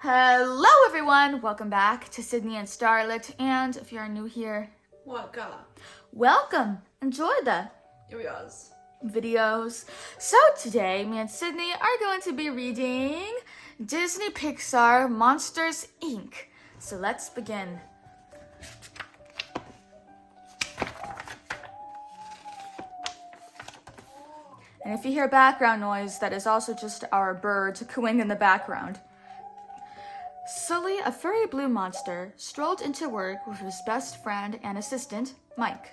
Hello everyone, welcome back to Sydney and Starlet, and if you're new here, welcome, enjoy the videos. So today, me and Sydney are going to be reading Disney Pixar Monsters, Inc. So let's begin. And if you hear background noise, that is also just our bird cooing in the background. Sully, a furry blue monster, strolled into work with his best friend and assistant, Mike.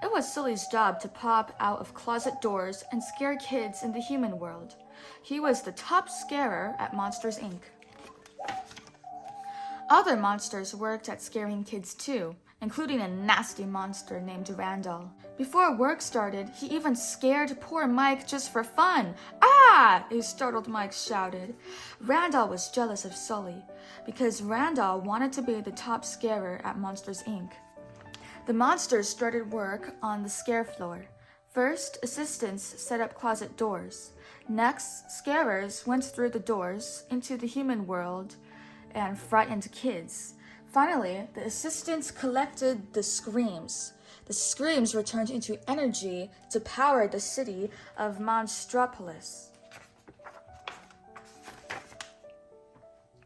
It was Sully's job to pop out of closet doors and scare kids in the human world. He was the top scarer at Monsters, Inc. Other monsters worked at scaring kids too, including a nasty monster named Randall. Before work started, he even scared poor Mike just for fun. Ah! A startled Mike shouted. Randall was jealous of Sully, because Randall wanted to be the top scarer at Monsters, Inc. The monsters started work on the scare floor. First, assistants set up closet doors. Next, scarers went through the doors into the human world and frightened kids. Finally, the assistants collected the screams. The screams were turned into energy to power the city of Monstropolis.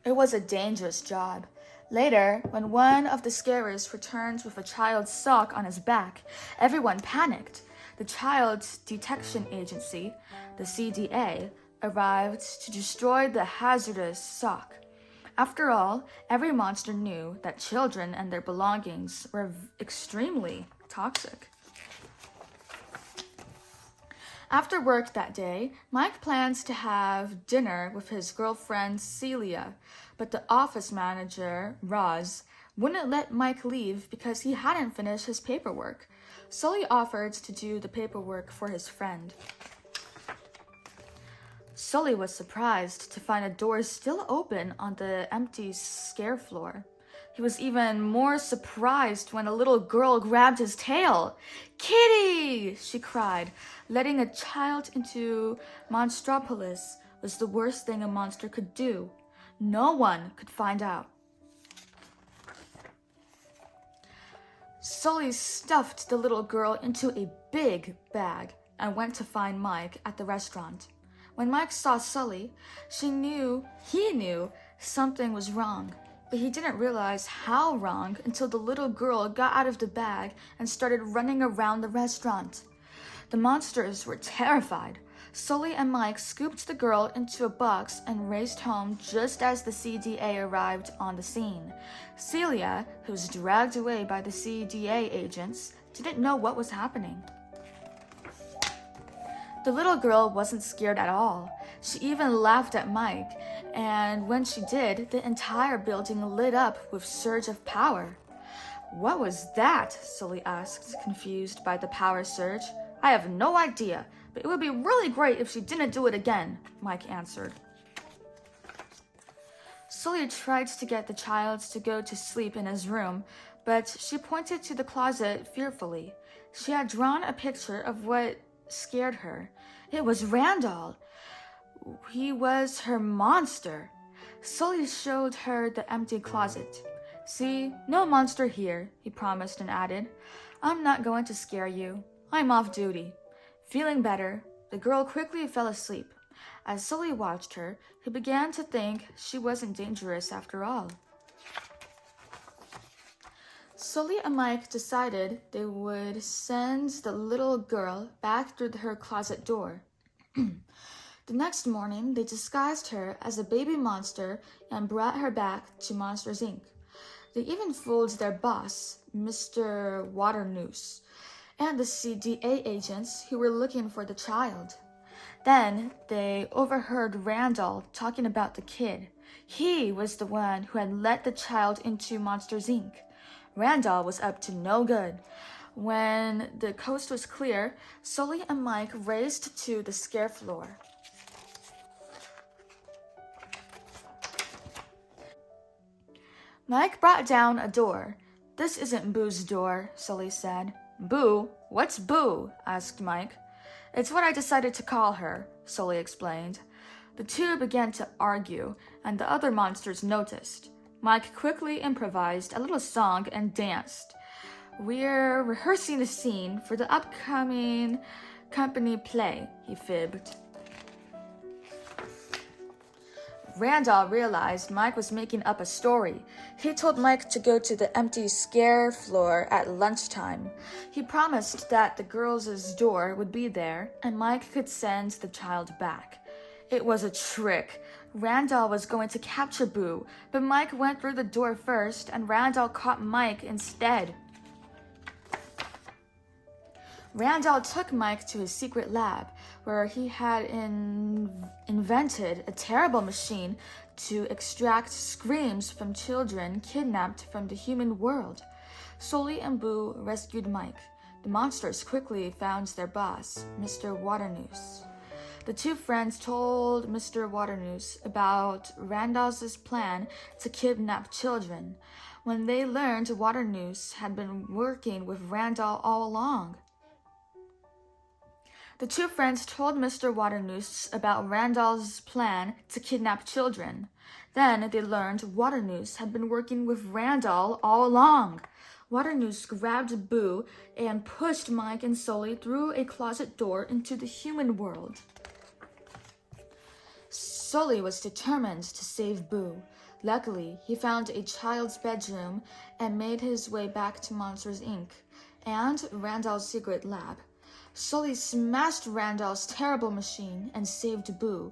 It was a dangerous job. Later, when one of the scarers returned with a child's sock on his back, everyone panicked. The Child Detection Agency, the CDA, arrived to destroy the hazardous sock. After all, every monster knew that children and their belongings were extremely toxic. After work that day, Mike plans to have dinner with his girlfriend Celia, but the office manager, Roz, wouldn't let Mike leave because he hadn't finished his paperwork. Sully offered to do the paperwork for his friend. Sully was surprised to find a door still open on the empty scare floor. He was even more surprised when a little girl grabbed his tail. "Kitty!" she cried. Letting a child into Monstropolis was the worst thing a monster could do. No one could find out. Sully stuffed the little girl into a big bag and went to find Mike at the restaurant. When Mike saw Sully, he knew something was wrong, but he didn't realize how wrong until the little girl got out of the bag and started running around the restaurant. The monsters were terrified. Sully and Mike scooped the girl into a box and raced home just as the CDA arrived on the scene. Celia, who was dragged away by the CDA agents, didn't know what was happening. The little girl wasn't scared at all. She even laughed at Mike, and when she did, the entire building lit up with surge of power. "What was that?" Sully asked, confused by the power surge. "I have no idea, but it would be really great if she didn't do it again," Mike answered. Sully tried to get the child to go to sleep in his room, but she pointed to the closet fearfully. She had drawn a picture of what scared her. It was Randall. He was her monster. Sully showed her the empty closet. "See, no monster here," he promised and added, "I'm not going to scare you. I'm off duty." Feeling better, the girl quickly fell asleep. As Sully watched her, he began to think she wasn't dangerous after all. Sully and Mike decided they would send the little girl back through her closet door. The next morning, they disguised her as a baby monster and brought her back to Monsters, Inc. They even fooled their boss, Mr. Waternoose, and the CDA agents who were looking for the child. Then they overheard Randall talking about the kid. He was the one who had let the child into Monsters, Inc. Randall was up to no good. When the coast was clear, Sully and Mike raced to the scare floor. Mike brought down a door. "This isn't Boo's door," Sully said. "Boo? What's Boo?" asked Mike. "It's what I decided to call her," Sully explained. The two began to argue, and the other monsters noticed. Mike quickly improvised a little song and danced. "We're rehearsing a scene for the upcoming company play," he fibbed. Randall realized Mike was making up a story. He told Mike to go to the empty scare floor at lunchtime. He promised that the girls' door would be there, and Mike could send the child back. It was a trick. Randall was going to capture Boo, but Mike went through the door first, and Randall caught Mike instead. Randall took Mike to his secret lab, where he had invented a terrible machine to extract screams from children kidnapped from the human world. Sully and Boo rescued Mike. The monsters quickly found their boss, Mr. Waternoose. The two friends told Mr. Waternoose about Randall's plan to kidnap children. When they learned Waternoose had been working with Randall all along. The two friends told Mr. Waternoose about Randall's plan to kidnap children. Then they learned Waternoose had been working with Randall all along. Waternoose grabbed Boo and pushed Mike and Sully through a closet door into the human world. Sully was determined to save Boo. Luckily, he found a child's bedroom and made his way back to Monsters, Inc. and Randall's secret lab. Sully smashed Randall's terrible machine and saved Boo.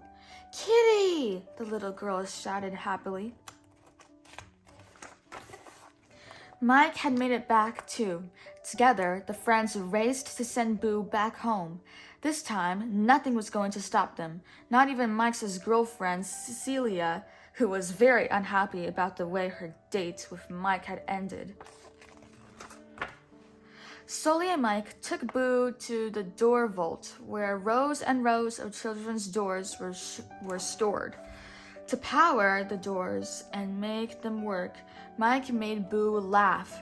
"Kitty!" the little girl shouted happily. Mike had made it back too. Together, the friends raced to send Boo back home. This time, nothing was going to stop them, not even Mike's girlfriend, Cecilia, who was very unhappy about the way her date with Mike had ended. Sully and Mike took Boo to the door vault, where rows and rows of children's doors were stored. To power the doors and make them work, Mike made Boo laugh.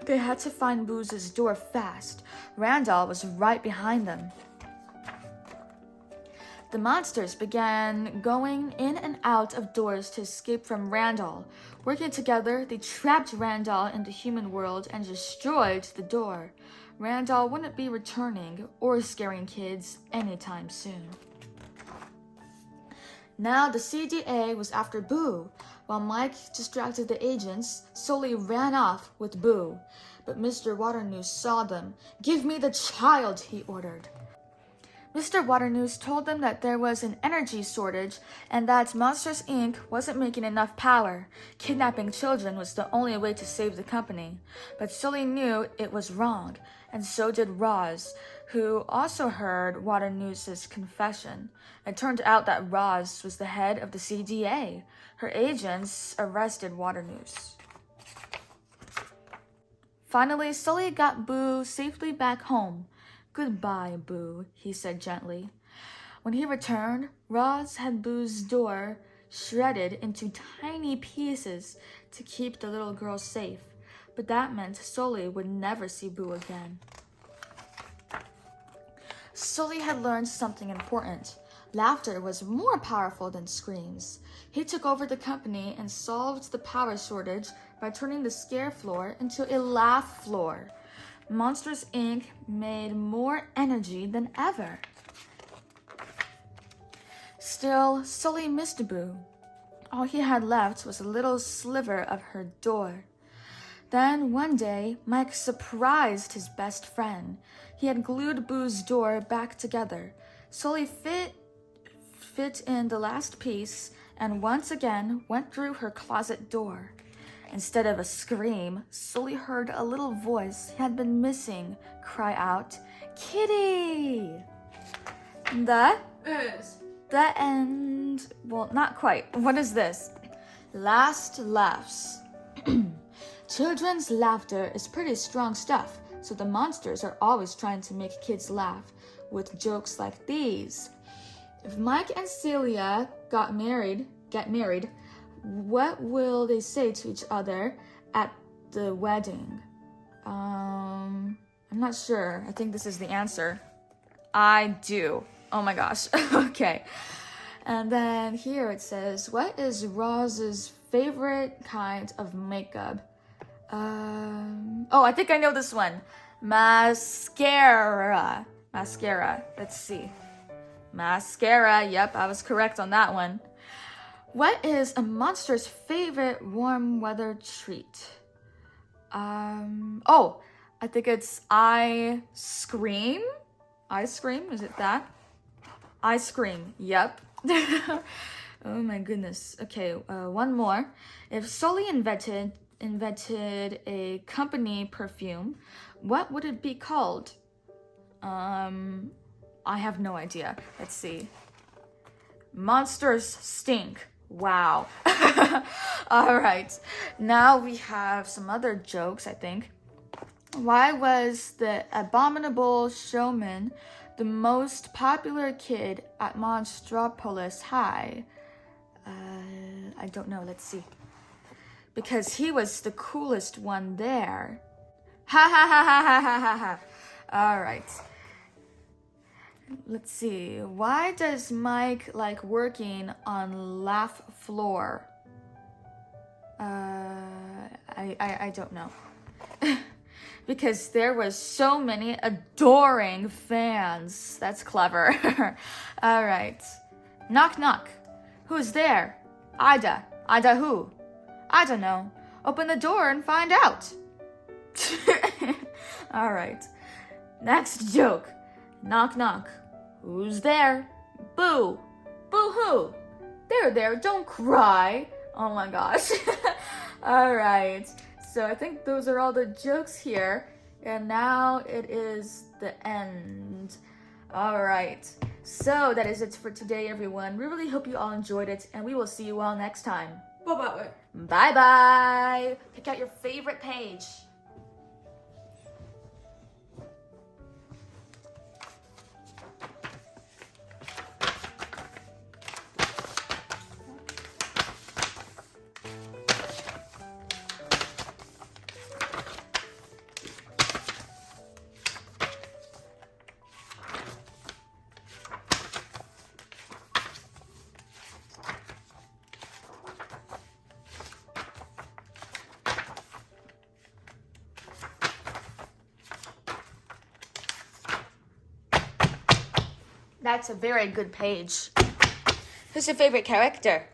They had to find Boo's door fast. Randall was right behind them. The monsters began going in and out of doors to escape from Randall. Working together, they trapped Randall in the human world and destroyed the door. Randall wouldn't be returning or scaring kids anytime soon. Now the CDA was after Boo. While Mike distracted the agents, Sully ran off with Boo. But Mr. Waternoose saw them. "Give me the child," he ordered. Mr. Waternoose told them that there was an energy shortage and that Monsters, Inc. wasn't making enough power. Kidnapping children was the only way to save the company. But Sully knew it was wrong, and so did Roz, who also heard Waternoose's confession. It turned out that Roz was the head of the CDA. Her agents arrested Waternoose. Finally, Sully got Boo safely back home. "Goodbye, Boo," he said gently. When he returned, Roz had Boo's door shredded into tiny pieces to keep the little girl safe. But that meant Sully would never see Boo again. Sully had learned something important. Laughter was more powerful than screams. He took over the company and solved the power shortage by turning the scare floor into a laugh floor. Monsters, Inc. made more energy than ever. Still, Sully missed Boo. All he had left was a little sliver of her door. Then one day, Mike surprised his best friend. He had glued Boo's door back together. Sully fit in the last piece and once again went through her closet door. Instead of a scream, Sully heard a little voice he had been missing cry out, "Kitty!" The end. Well, not quite. What is this? Last laughs. Children's laughter is pretty strong stuff, so the monsters are always trying to make kids laugh with jokes like these. If Mike and Celia get married, what will they say to each other at the wedding? I'm not sure. I think this is the answer. I do. Oh my gosh. Okay. And then here it says, what is Roz's favorite kind of makeup? Oh, I think I know this one. Mascara. Mascara. Let's see. Mascara. Yep, I was correct on that one. What is a monster's favorite warm weather treat? Oh, I think it's ice cream. Ice cream, is it that? Ice cream, yep. Oh my goodness. Okay, one more. If Sully invented a company perfume, what would it be called? I have no idea. Let's see. Monsters stink. Wow. All right. Now we have some other jokes, I think. Why was the abominable showman the most popular kid at Monstropolis High? I don't know. Let's see. Because he was the coolest one there. Ha ha ha ha ha ha ha ha. All right. Let's see. Why does Mike like working on laugh floor? I don't know. Because there was so many adoring fans. That's clever. All right. Knock knock. Who's there? Ida. Ida who? I don't know. Open the door and find out. All right. Next joke. Knock knock. Who's there? Boo. Boo hoo. There, don't cry. Oh my gosh. All right. So I think those are all the jokes here. And now it is the end. All right. So that is it for today, everyone. We really hope you all enjoyed it, and we will see you all next time. Bye-bye. Bye-bye. Pick out your favorite page. That's a very good page. Who's your favorite character?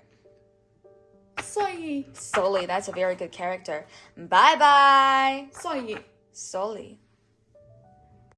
Sully. Sully, that's a very good character. Bye-bye. Sully. Sully.